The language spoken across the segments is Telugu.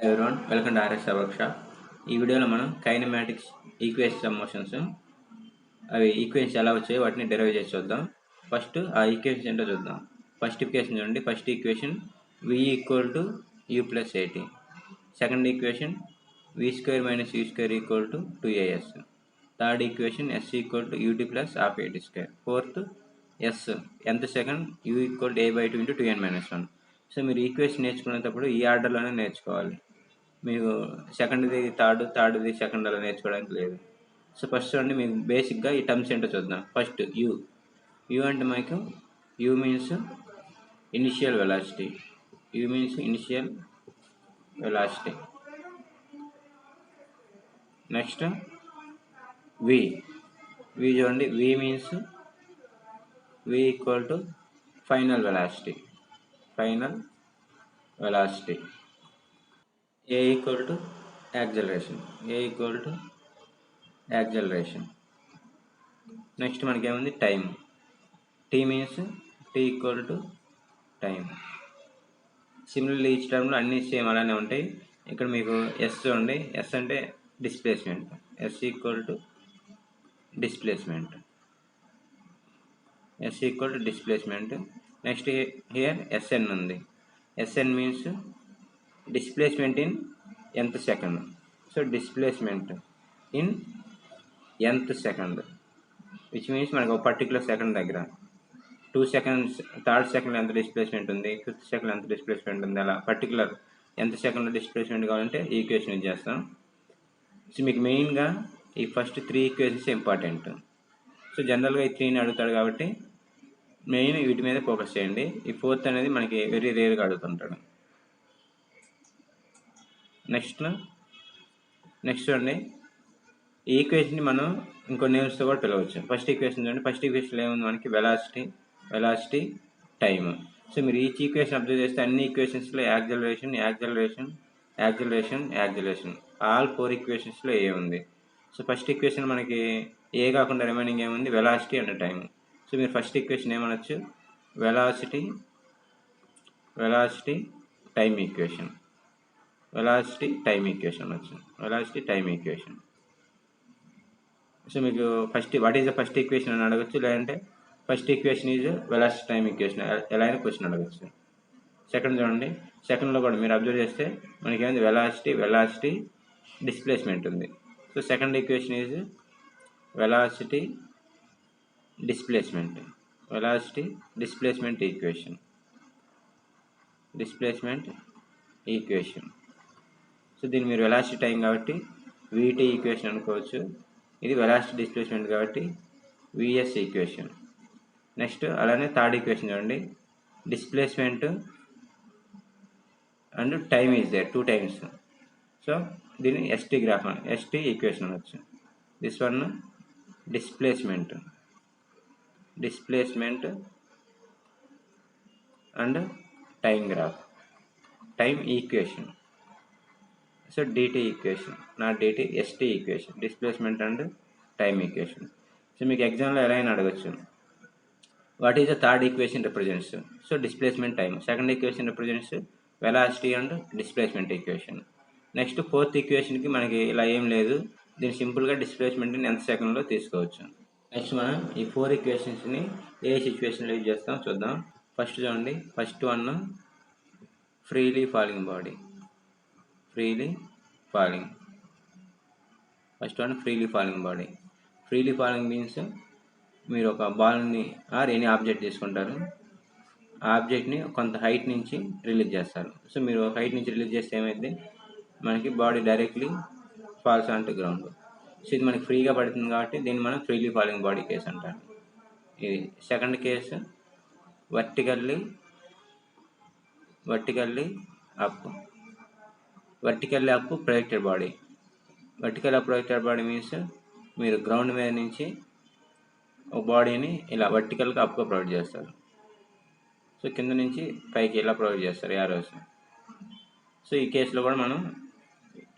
Everyone welcome to RS workshop. ఈ వీడియోలో మనం కైనమాటిక్స్ ఈక్వేషన్స్ మోషన్స్ అవి ఈక్వేషన్స్ ఎలా వచ్చాయో వాటిని డెరైవ్ చేసి చూద్దాం. ఫస్ట్ ఆ ఈక్వేషన్ ఏంటో చూద్దాం. ఫస్ట్ ఈక్వేషన్ చూడండి. First equation v equal to u plus 80. Second equation v square minus u square equal to 2as. Third equation s equal to ut plus half 80 square. Fourth s nth second u equal to a/2 into 2n minus 1. So మీరు ఈక్వేషన్ నేర్చుకునేటప్పుడు ఈ ఆర్డర్లోనే నేర్చుకోవాలి. మీకు సెకండ్ది థర్డ్ది సెకండ్ అలా నేర్చుకోవడానికి లేదు. సో ఫస్ట్ చూడండి, మీకు బేసిక్గా ఈ టర్మ్స్ ఏంటో చూద్దాం. ఫస్ట్ యూ అంటే మనకు U means initial velocity. U means initial velocity. Next V చూడండి, V means V equal to final velocity. A equal to acceleration. Next మనకి ఏముంది, time. T means T equal to time. Similarly each టర్మ్లో అన్నీ సేమ్ అలానే ఉంటాయి. ఇక్కడ మీకు ఎస్ చూడండి, ఎస్ అంటే displacement. S equal to displacement. Next here S N ఉంది. S N means displacement in nth second. So displacement in nth second, which means మనకు ఒక పర్టికులర్ సెకండ్ దగ్గర 2 seconds, థర్డ్ సెకండ్ ఎంత డిస్ప్లేస్మెంట్ ఉంది, ఫిఫ్త్ సెకండ్ ఎంత డిస్ప్లేస్మెంట్ ఉంది, అలా పర్టికులర్ nth సెకండ్ డిస్ప్లేస్మెంట్ కావాలంటే ఈ ఈక్వేషన్ యూజ్ చేస్తాం. సో మీకు మెయిన్గా ఈ ఫస్ట్ 3 ఈక్వేషన్స్ ఇంపార్టెంట్. సో జనరల్గా ఈ 3ని అడుగుతాడు కాబట్టి మెయిన్ వీటి మీద ఫోకస్ చేయండి. ఈ ఫోర్త్ అనేది మనకి వెరీ రేర్గా అడుగుతుంటాడు. నెక్స్ట్ చూడండి, ఈ ఈక్వేషన్ని మనం ఇంకో నేమ్స్తో కూడా పిలవచ్చు. ఫస్ట్ ఈక్వేషన్ చూడండి. ఫస్ట్ ఈక్వేషన్లో ఏముంది మనకి, వెలాసిటీ టైమ్. సో మీరు ఈచ్ ఈక్వేషన్ అబ్జర్వ్ చేస్తే అన్ని ఈక్వేషన్స్లో యాక్సిలరేషన్ ఆల్ 4 ఈక్వేషన్స్లో ఏ ఉంది. సో ఫస్ట్ ఈక్వేషన్ మనకి ఏ కాకుండా రిమైనింగ్ ఏముంది, వెలాసిటీ అండ్ టైమ్. సో మీరు ఫస్ట్ ఈక్వేషన్ ఏమనొచ్చు, వెలాసిటీ టైమ్ ఈక్వేషన్ అనొచ్చు. సో మీకు first what is the first equation అని అడగచ్చు, లేదంటే first equation is velocity time equation ఎలా అయినా క్వశ్చన్ అడగచ్చు. సెకండ్ చూడండి, సెకండ్లో కూడా మీరు అబ్జర్వ్ చేస్తే మనకి ఏమైంది, వెలాసిటీ డిస్ప్లేస్మెంట్ ఉంది. So second equation is velocity displacement equation. So దీన్ని మీరు వెలాసిటీ టైం కాబట్టి VT ఈక్వేషన్ అనుకోవచ్చు. ఇది వెలాసిటీ డిస్ప్లేస్మెంట్ కాబట్టి VS ఈక్వేషన్. నెక్స్ట్ అలానే థర్డ్ ఈక్వేషన్ చూడండి, displacement and time is there 2 times. So దీన్ని ST ఈక్వేషన్ అనొచ్చు. This one displacement and time equation. So DT equation, not DT, ST equation, displacement and time equation. So మీకు ఎగ్జామ్లో ఎలా అయినా అడగచ్చు, what is the third equation represents. So displacement time. Second equation represents velocity and displacement equation. Next fourth ఈక్వేషన్కి మనకి ఇలా ఏం లేదు, దీన్ని సింపుల్గా డిస్ప్లేస్మెంట్ని nth సెకండ్లో తీసుకోవచ్చు. నెక్స్ట్ మనం ఈ 4 ఈక్వేషన్స్ని ఏ సిచ్యువేషన్లో యూజ్ చేస్తాం చూద్దాం. ఫస్ట్ చూడండి, first one freely falling body. Freely falling means మీరు ఒక బాల్ని ఆర్ ఎనీ ఆబ్జెక్ట్ తీసుకుంటారు. ఆ ఆబ్జెక్ట్ని కొంత హైట్ నుంచి రిలీజ్ చేస్తారు. సో మీరు ఒక హైట్ నుంచి రిలీజ్ చేస్తే ఏమైంది, మనకి body directly falls on to ground. So ఇది మనకి ఫ్రీగా పడుతుంది కాబట్టి దీన్ని మనం ఫ్రీలీ ఫాలింగ్ బాడీ కేసు అంటారు. ఇది second case vertically up projected body. Projected body means మీరు గ్రౌండ్ మీద నుంచి ఒక బాడీని ఇలా వర్టికల్గా అప్గా ప్రొవైడ్ చేస్తారు. సో కింద నుంచి పైకి ఇలా ప్రొవైడ్ చేస్తారు యారోస్. సో ఈ కేసులో కూడా మనం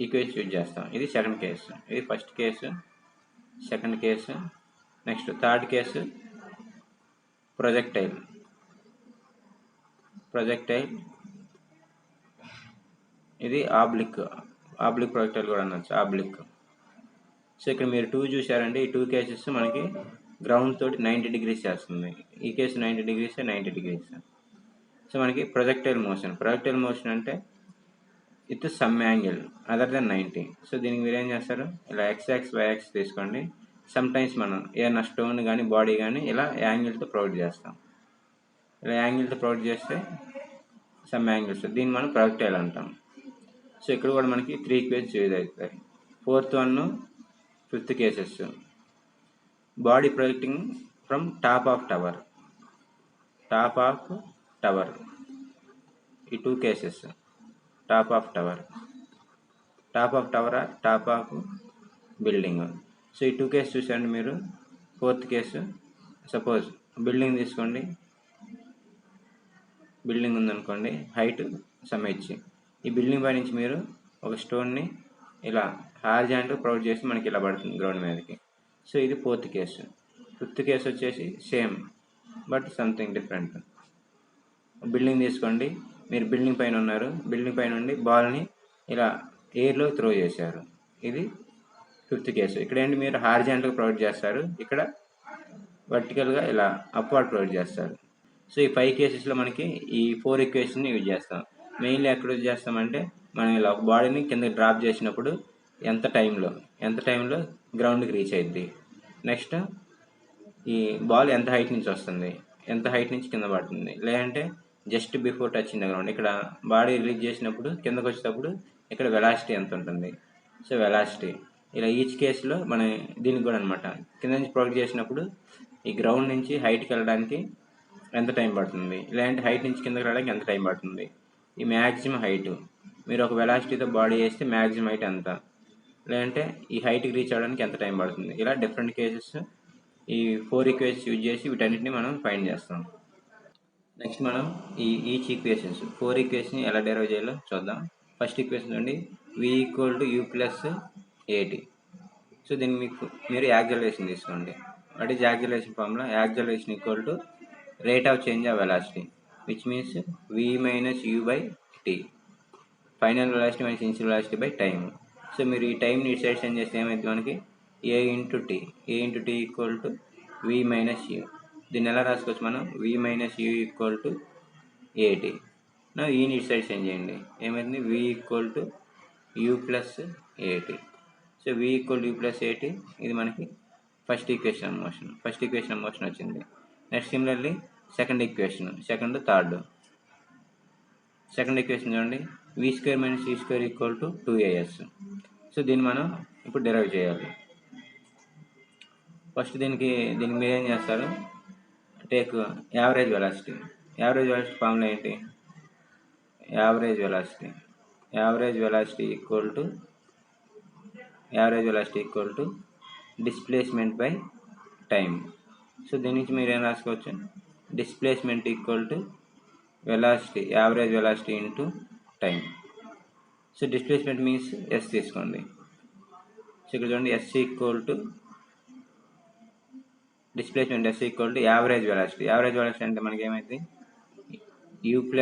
ఈక్వేషన్ యూజ్ చేస్తాం. ఇది సెకండ్ కేసు, ఇది first case, second case. Next third case projectile. ఇది ఆబ్లిక్ ప్రొజెక్టైల్ కూడా అనొచ్చు, ఆబ్లిక్. సో ఇక్కడ మీరు 2 చూసారంటే ఈ 2 కేసెస్ మనకి గ్రౌండ్ తోటి 90 డిగ్రీస్ చేస్తుంది. ఈ కేసు 90 డిగ్రీస్, 90 డిగ్రీస్. సో మనకి ప్రొజెక్టైల్ మోషన్ అంటే with some angle other than 90. So దీనికి మీరు ఏం చేస్తారు, ఇలా ఎక్స్ వైఎక్స్ తీసుకోండి. సమ్ టైమ్స్ మనం ఏదైనా స్టోన్ కానీ బాడీ కానీ ఇలా యాంగిల్తో ప్రొవైడ్ చేస్తాం. ఇలా యాంగిల్తో ప్రొవైడ్ చేస్తే సమ్ యాంగిల్స్, దీన్ని మనం ప్రొజెక్టైల్ అంటాం. సో ఇక్కడ కూడా మనకి 3 ఈక్వేషన్స్ యూజ్ అవుతాయి. 4th one 5th cases. Body projecting from top of tower, ఈ 2 cases. Top of tower or top of building. So ఈ 2 కేసు చూసండి మీరు. 4th కేసు, సపోజ్ బిల్డింగ్ తీసుకోండి. బిల్డింగ్ ఉందనుకోండి, హైట్ సమ్ h. ఈ బిల్డింగ్ పై నుంచి మీరు ఒక స్టోన్ని ఇలా హారిజాంటల్ ప్రొవైడ్ చేసి మనకి ఇలా పడుతుంది గ్రౌండ్ మీదకి. సో ఇది 4th కేసు. 5th కేసు వచ్చేసి same but something different. Building తీసుకోండి, మీరు బిల్డింగ్ పైన ఉన్నారు. బిల్డింగ్ పైన నుండి బాల్ని ఇలా ఎయిర్లో త్రో చేశారు. ఇది 5th కేసు. ఇక్కడ ఏంటి, మీరు హారిజాంటల్గా ప్రొవైడ్ చేస్తారు, ఇక్కడ వర్టికల్గా ఇలా అప్వర్డ్ ప్రొవైడ్ చేస్తారు. సో ఈ 5 కేసెస్లో మనకి ఈ 4 ఈక్వేషన్ని యూజ్ చేస్తాం. మెయిన్లీ ఎక్కడ యూజ్ చేస్తామంటే, మనం ఇలా ఒక బాడీని కిందకి డ్రాప్ చేసినప్పుడు ఎంత టైంలో గ్రౌండ్కి రీచ్ అయ్యిద్ది. నెక్స్ట్ ఈ బాల్ ఎంత హైట్ నుంచి వస్తుంది, ఎంత హైట్ నుంచి కింద పడుతుంది, లేదంటే just before touching the ground. ఇక్కడ బాడీ రిలీజ్ చేసినప్పుడు కిందకు వచ్చేటప్పుడు ఇక్కడ వెలాసిటీ ఎంత ఉంటుంది. సో వెలాసిటీ ఇలా ఈచ్ కేసులో మన దీనికి కూడా అనమాట, కింద నుంచి ప్రొవైడ్ చేసినప్పుడు ఈ గ్రౌండ్ నుంచి హైట్కి వెళ్ళడానికి ఎంత టైం పడుతుంది, లేదంటే హైట్ నుంచి కిందకి రావడానికి ఎంత టైం పడుతుంది. ఈ మ్యాక్సిమం హైట్, మీరు ఒక వెలాసిటీతో బాడీ వేస్తే మ్యాక్సిమం హైట్ ఎంత, లేదంటే ఈ హైట్కి రీచ్ అవ్వడానికి ఎంత టైం పడుతుంది. ఇలా డిఫరెంట్ కేసెస్ ఈ 4 ఈక్వేషన్స్ యూజ్ చేసి వీటన్నిటిని మనం ఫైండ్ చేస్తాం. నెక్స్ట్ మనం ఈచ్ ఈక్వేషన్స్ 4 ఈక్వేషన్ ఎలా డెరైవ్ చేయాలో చూద్దాం. ఫస్ట్ ఈక్వేషన్ నుండి v = u + at. సో దీన్ని మీరు యాక్సలరేషన్ తీసుకోండి. What is acceleration formula? Acceleration = rate of change of velocity, which means v - u/t. Final velocity minus initial velocity by time. So మీరు ఈ టైంని ఇటు సైడ్ సెండ్ చేస్తే ఏమైంది మనకి a × t = v - u. దీన్ని ఎలా రాసుకోవచ్చు మనం, v - u = at. నా ఈని ఇటు సైడ్ సెండ్ చేయండి, ఏమైంది v = u + at. So v = u + at, ఇది మనకి ఫస్ట్ ఈక్వేషన్ ఆఫ్ మోషన్ వచ్చింది. Next similarly second equation, third. Second equation చూడండి, v² - c² = 2as. సో దీన్ని మనం ఇప్పుడు డెరైవ్ చేయాలి. ఫస్ట్ దీనికి మీరు ఏం చేస్తారు, టేక్ యావరేజ్ వెలాసిటీ ఫార్ములా ఏంటి, average velocity displacement by time. So దీని నుంచి మీరు ఏం రాసుకోవచ్చు, displacement average velocity into time. So displacement means s తీసుకోండి. సో ఇక్కడ చూడండి, డిస్ప్లేస్మెంట్ s = యావరేజ్ వెలాసిటీ అంటే మనకి ఏమైంది u +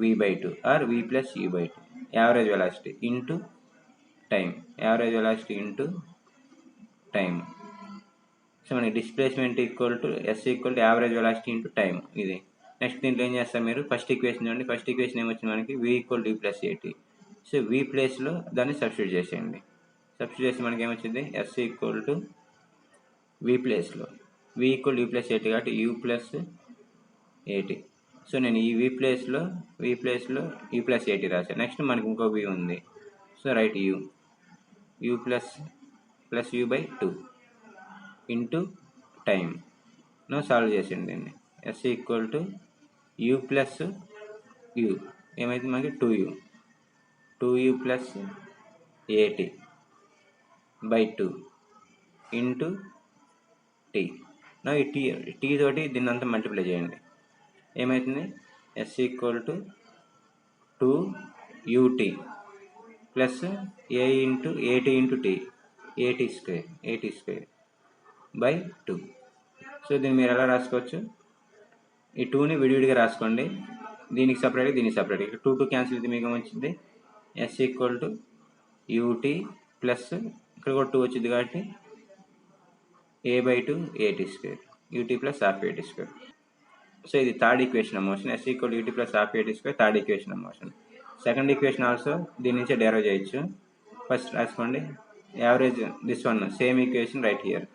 v/2 or v + u/2. Average velocity into time. So మనకి displacement s = average velocity into time. ఇది నెక్స్ట్ దీంట్లో ఏం చేస్తారు మీరు, ఫస్ట్ ఈక్వేషన్ చూడండి. ఫస్ట్ ఈక్వేషన్ ఏమొచ్చింది మనకి, v = u + at. So v ప్లేస్లో దాన్ని సబ్స్టిట్యూట్ చేసేయండి. సబ్స్టిట్యూట్ చేస్తే మనకి ఏమొచ్చింది, s = v ప్లేస్లో v = u + at కాబట్టి u + at. సో నేను ఈ v ప్లేస్లో u + at రాశాను. నెక్స్ట్ మనకి ఇంకో v ఉంది. So right u + u/2 into time. Solve చేసేయండి దీన్ని. s = u + u, ఏమైతే మనకి 2u + at/2 ఇంటూ t. ఈ t తోటి దీన్ని అంతా మల్టిప్లై చేయండి, ఏమవుతుంది, s = 2ut plus a × at × t, at²/2. So దీన్ని మీరు ఎలా రాసుకోవచ్చు, ఈ 2ని విడివిడిగా రాసుకోండి, దీనికి సపరేట్గా దీనికి సపరేట్గా. ఇక్కడ 2 క్యాన్సిల్ అయితే మీకు ఏమొచ్చింది, S equal to UT plus ఇక్కడ కూడా 2 వచ్చింది కాబట్టి a/2 at square UT plus half at square. So ఇది third equation of motion. S equal UT plus half at square third equation of motion. Second equation also దీని నుంచి డెరైవ్ చేయొచ్చు. ఫస్ట్ రాసుకోండి. Average this one same equation right here.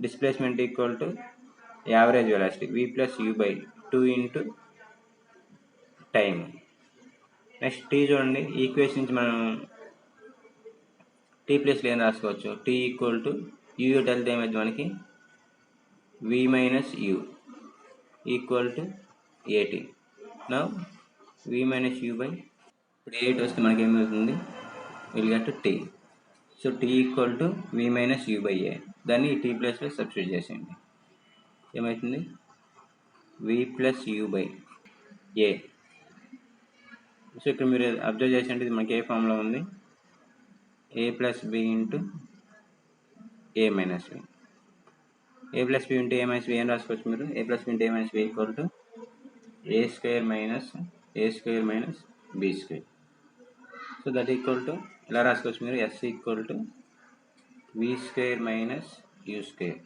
Displacement equal to average velocity v plus u by 2 into time. Next T చూడండి. ఈక్వేషన్ నుంచి మనం టీ ప్లేస్లో ఏం రాసుకోవచ్చు. టీ ఈక్వల్ టు యూ వెళ్తే ఏమైంది మనకి v minus u equal to 80. Now v minus u by ఇప్పుడు 8 వస్తే మనకి ఏమవుతుంది will get t. So t equal to v minus u by a. దాన్ని టీ ప్లేస్లో సబ్స్టిట్యూట్ చేసేయండి. ఏమవుతుంది v plus u by a. So ఇక్కడ మీరు అబ్జర్వ్ చేసేయండి ఇది మనకి ఏ ఫామ్లో ఉంది. a plus b into a minus b. a plus b into a minus b ఏం రాసుకోవచ్చు మీరు. a plus b into a minus b equal to a square minus b square. So that equal to ఇలా రాసుకోవచ్చు మీరు. s equal to v square minus u square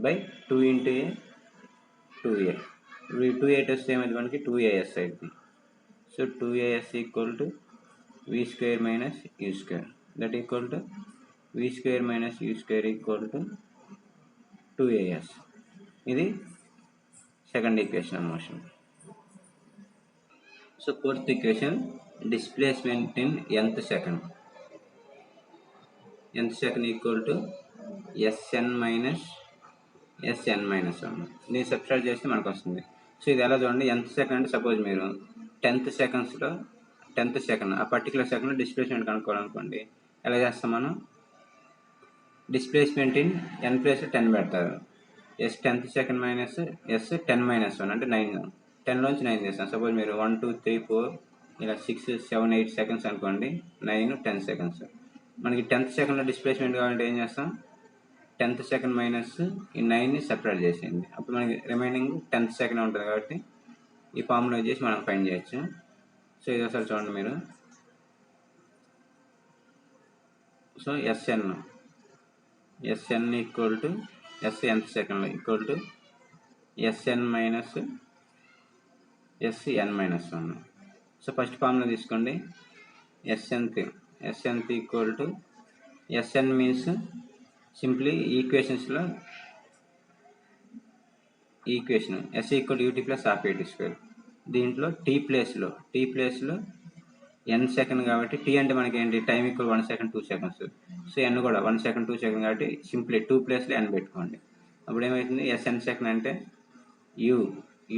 by 2 into a 2a. 2a వస్తే ఏమైంది మనకి 2as అవుతుంది. So 2as equal to v square minus u square that equal to v square minus u square equal to 2as. ఇది second equation of motion. So fourth equation displacement in nth second. nth second equal to sn minus 1. దీన్ని సబ్స్ట్రాక్ట్ చేస్తే మనకు వస్తుంది. సో ఇది ఎలా చూడండి. nth సెకండ్ సపోజ్ మీరు 10th సెకండ్ ఆ పర్టికులర్ సెకండ్ డిస్ప్లేస్మెంట్ కనుక్కోవాలనుకోండి. ఎలా చేస్తాం మనం. డిస్ప్లేస్మెంట్ ఇన్ n ప్లేస్ 10 పెడతారు. S 10th second minus s 10 minus 1 అంటే 9. 10లోంచి 9 చేస్తాం. సపోజ్ మీరు 1 2 3 4 ఇలా 6 7 8 సెకండ్స్ అనుకోండి. 9 10 సెకండ్స్. మనకి 10th సెకండ్లో డిస్ప్లేస్మెంట్ కావాలంటే ఏం చేస్తాం. 10th సెకండ్ మైనస్ ఈ 9ని సెపరేట్ చేసేయండి. అప్పుడు మనకి రిమైనింగ్ 10th సెకండ్ ఉంటుంది కాబట్టి ఈ ఫార్ములా చేసి మనం ఫైండ్ చేయొచ్చు. సో ఇది ఒకసారి చూడండి మీరు. So S N equal to nth సెకండ్లో equal to sn minus S N minus 1. So first formula తీసుకోండి. S nth equal to S N means simply ఈక్వేషన్స్లో equation S equal UT plus half at square. దీంట్లో టీ ప్లేస్లో n సెకండ్ కాబట్టి టీ అంటే మనకి ఏంటి time equal 1 second 2 seconds. So n కూడా 1 సెకండ్ 2 సెకండ్ కాబట్టి సింప్లీ 2 ప్లేస్లో n పెట్టుకోండి. అప్పుడు ఏమవుతుంది sn సెకండ్ అంటే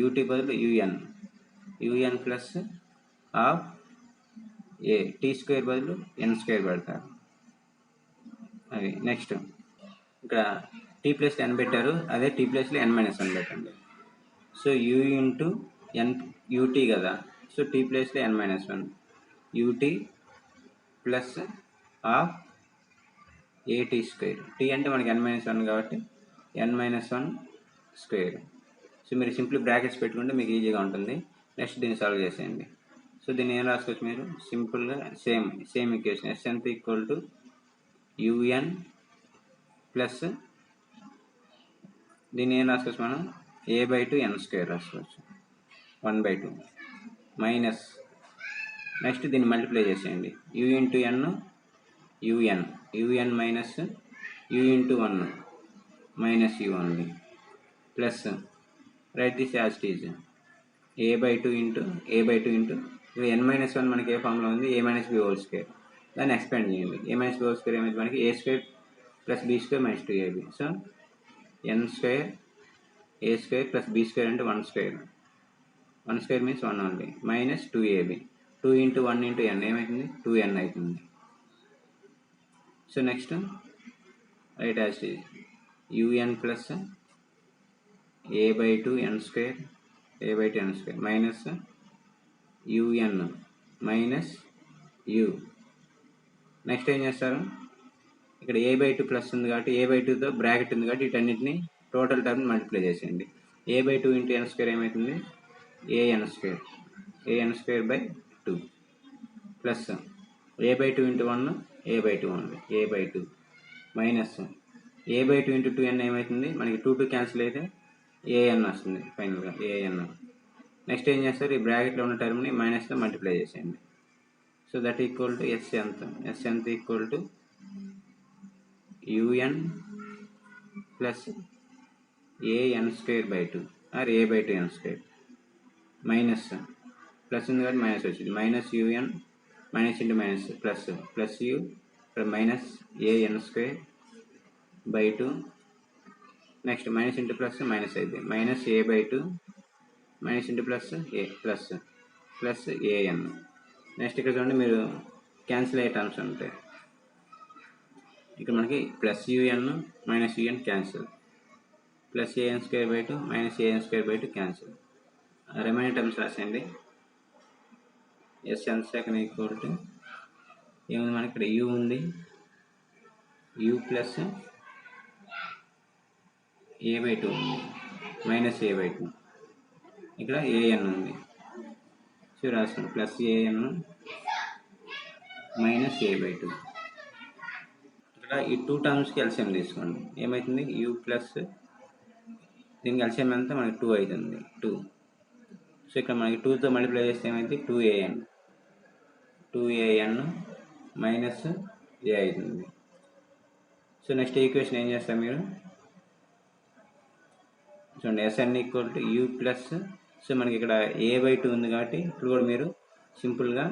యూటీ బదులు యూఎన్ ప్లస్ హాఫ్ ఏ టీ స్క్వేర్ బదులు n స్క్వేర్ పెడతారు. అది నెక్స్ట్ ఇక్కడ టీ ప్లేస్లో n పెట్టారు. అదే టీ ప్లేస్లో n మైనస్ 1 పెట్టండి. So u into n u t కదా. సో టీ ప్లేస్లో n minus 1 u t plus half a t square. T అంటే మనకి n మైనస్ 1 కాబట్టి n మైనస్ 1 స్క్వేర్. సో మీరు సింప్లీ బ్రాకెట్స్ పెట్టుకుంటే మీకు ఈజీగా ఉంటుంది. నెక్స్ట్ దీన్ని సాల్వ్ చేసేయండి. సో దీన్ని ఏం రాసుకోవచ్చు మీరు సింపుల్గా same equation S nth equal to UN plus దీన్ని ఏం రాసుకోవచ్చు మనం a/2 n స్క్వేర్ రాసుకోవచ్చు 1/2 మైనస్ నెక్స్ట్ దీన్ని మల్టిప్లై చేసేయండి. u into n UN minus u into 1 minus u only plus right this as it is a/2 into n minus 1 మనకి ఏ ఫామ్లో ఉంది a minus b whole square. దాన్ని ఎక్స్పాండ్ చేయండి. a minus b whole square ఏమైంది మనకి a square plus b square minus 2ab. So n square a square plus b square అంటే 1 square means 1 only minus 2ab. 2 into 1 into n ఏమవుతుంది 2n అవుతుంది. So next right as it is un plus a/2 n square minus un minus u. Next ఏం చేస్తారు ఇక్కడ a/2 ప్లస్ ఉంది కాబట్టి a/2తో బ్రాకెట్ ఉంది కాబట్టి వీటన్నిటిని టోటల్ టర్మ్ మల్టిప్లై చేసేయండి. a/2 ఇంటూ n స్క్వేర్ ఏమవుతుంది an square by 2 plus a/2 into 1 a/2 ఉంది, a/2 minus a/2 into 2n ఏమవుతుంది, మనకి 2 క్యాన్సిల్ అయితే an వస్తుంది ఫైనల్గా an. నెక్స్ట్ ఏం చేస్తారు, ఈ బ్రాకెట్లో ఉన్న టర్మ్ని మైనస్తో మల్టిప్లై చేసేయండి. So that equal to S ఎంత equal to un plus an²/2 or a/2n² minus plus ఉంది కాబట్టి మైనస్ వచ్చింది, minus un minus into minus plus u ఇక్కడ minus an²/2 next minus into plus minus అయితే minus a/2 minus into plus plus an. Next ఇక్కడ చూడండి, మీరు క్యాన్సిల్ అయ్యే టర్మ్స్ ఉంటాయి. ఇక్కడ మనకి plus un minus un cancel, plus an²/2 minus an²/2 cancel. Remaining terms రాసేయండి. Sn సెకండ్ ఈక్వల్ టు ఏముంది మనకి ఇక్కడ u ఉంది, u ప్లస్ a/2 ఉంది మైనస్ a/2, ఇక్కడ an ఉంది. సో రాసుకోండి ప్లస్ an మైనస్ a/2. ఇక్కడ ఈ 2 టర్మ్స్కి ఎల్సిఎం తీసుకోండి, ఏమవుతుంది u ప్లస్ దీనికి ఎల్సిఎం అంతా మనకి 2 అవుతుంది 2. సో ఇక్కడ మనకి 2తో మల్టిప్లై చేస్తే ఏమైంది 2an మైనస్ a అవుతుంది. సో నెక్స్ట్ ఈక్వేషన్ ఏం చేస్తారు మీరు చూడండి, Sn equal to u plus, so మనకి ఇక్కడ a/2 ఉంది కాబట్టి ఇప్పుడు కూడా మీరు సింపుల్గా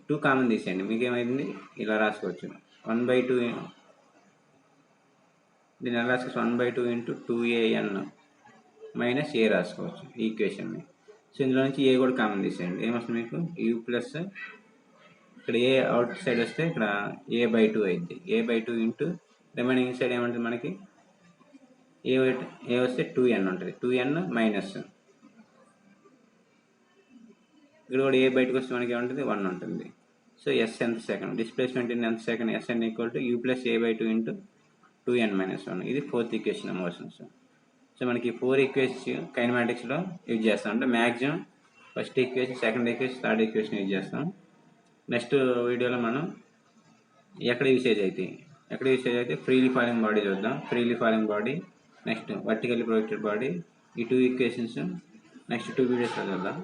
2 కామన్ తీసేయండి, మీకు ఏమైంది ఇలా రాసుకోవచ్చు 1/2 దీన్ని ఎలా రాసుకోవచ్చు 1/2 ఇంటూ 2an మైనస్ a రాసుకోవచ్చు ఈ ఈక్వేషన్ని. సో ఇందులో నుంచి a కూడా కామన్ తీసేయండి, ఏమొస్తుంది మీకు u ప్లస్ ఇక్కడ a అవుట్ సైడ్ వస్తే ఇక్కడ a/2 అయింది, a/2 into remaining in side ఏమంటుంది మనకి a వస్తే 2n ఉంటుంది, 2n మైనస్ ఇక్కడ కూడా a బయటకు వస్తే మనకి ఏముంటుంది 1 ఉంటుంది. So Sn second displacement in nth second Sn equal to u plus a/2 into 2n minus 1. ఇది ఫోర్త్ ఈక్వేషన్ మోషన్స్. సో మనకి 4 ఈక్వేషన్స్ కైనమాటిక్స్లో యూజ్ చేస్తాం, అంటే maximum first equation, second equation, third equation use చేస్తాం. నెక్స్ట్ వీడియోలో మనం ఎక్కడ యూసేజ్ అయితే ఫ్రీలీ ఫాలింగ్ బాడీ చూద్దాం, freely falling body, next vertically projected body, ఈ 2 ఈక్వేషన్స్ నెక్స్ట్ 2 వీడియోస్లో చూద్దాం.